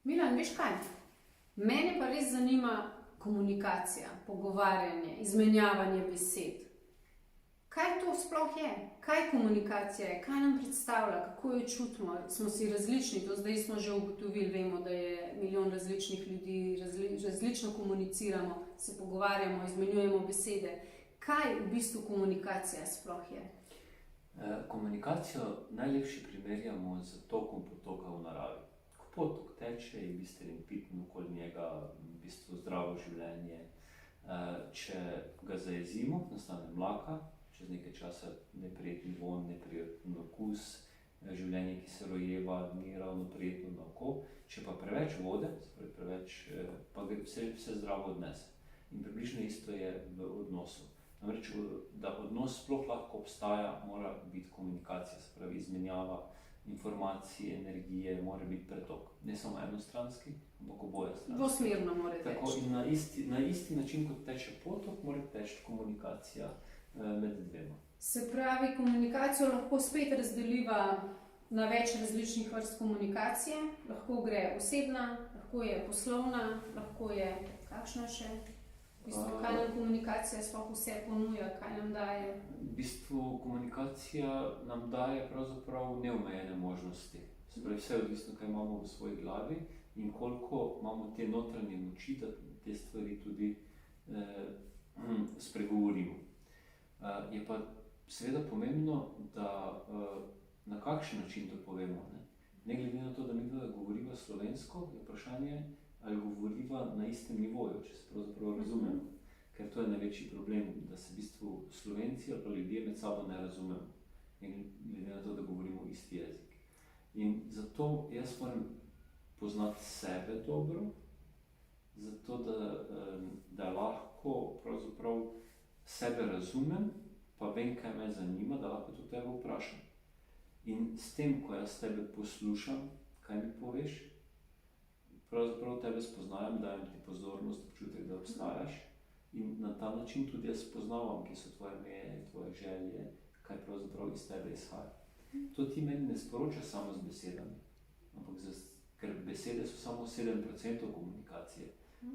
Milan, veš kaj? Mene pa res zanima komunikacija, pogovarjanje, izmenjavanje besed. Kaj to sploh je? Kaj komunikacija je? Kaj nam predstavlja? Kako jo čutimo? Smo si različni, to zdaj smo že ugotovili, vemo, da je milijon različnih ljudi, različno komuniciramo, se pogovarjamo, izmenjujemo besede. Kaj v bistvu komunikacija sploh je? Komunikacijo najlepše primerjamo z tokom potoka v naravi. Ko potok teče, je bistven in piten okoli njega, v bistvu zdravo življenje. Če ga zajezimo, nastane mlaka, čez nekaj časa neprijeten vonj, neprijeten okus, življenje, ki se rojeva, ni ravno prijetno na oko. Če pa preveč vode, pa vse zdravo odnese. In približno isto je v odnosu. Namreč, da odnos sploh lahko obstaja, mora biti komunikacija, se pravi izmenjava informacije, energije, mora biti pretok. Ne samo enostranski, ampak obojestranski. Dvosmerno mora teči. Tako in na isti način, kot teče potok, mora teči komunikacija med dvema. Se pravi, komunikacijo lahko spet razdeliva na več različnih vrst komunikacije. Lahko gre osebna, lahko je poslovna, lahko je kakšna še? Kaj nam komunikacija sploh vse ponuja, kaj nam daje? V bistvu komunikacija nam daje pravzaprav neomejene možnosti. Se pravi, vse je odvisno, kaj imamo v svoji glavi in koliko imamo te notranje moči, da te stvari tudi spregovorimo. Je pa seveda pomembno, da na kakšen način to povemo. Ne glede na to, da mi govoriva slovensko, je vprašanje, ali govoriva na istem nivoju, če se pravzaprav razumemo. Ker to je največji problem, da se v bistvu Slovenci ali pa ljudje med sabo ne razumemo. Glede na to, da govorimo isti jezik. In zato jaz moram poznati sebe dobro, zato da lahko pravzaprav sebe razumem, pa vem, kaj me zanima, da lahko to tebe vprašam. In s tem, ko jaz tebe poslušam, kaj mi poveš, pravzaprav tebe spoznajam, dajem ti pozornost, občutek, da obstajaš in na ta način tudi jaz spoznavam, kje so tvoje meje, tvoje želje, kaj pravzaprav iz tebe izhaja. To ti meni ne sporoča samo z besedami, ker besede so samo 7% komunikacije.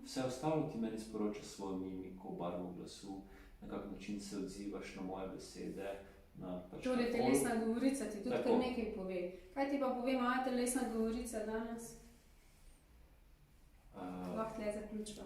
Vse ostalo ti meni sporoča svojo mimiko, barvo glasu, na kak način se odzivaš na moje besede. Torej, telesna govorica ti tudi kar nekaj pove. Kaj ti pa pove moja telesna govorica danes? Lahko tle zaključimo.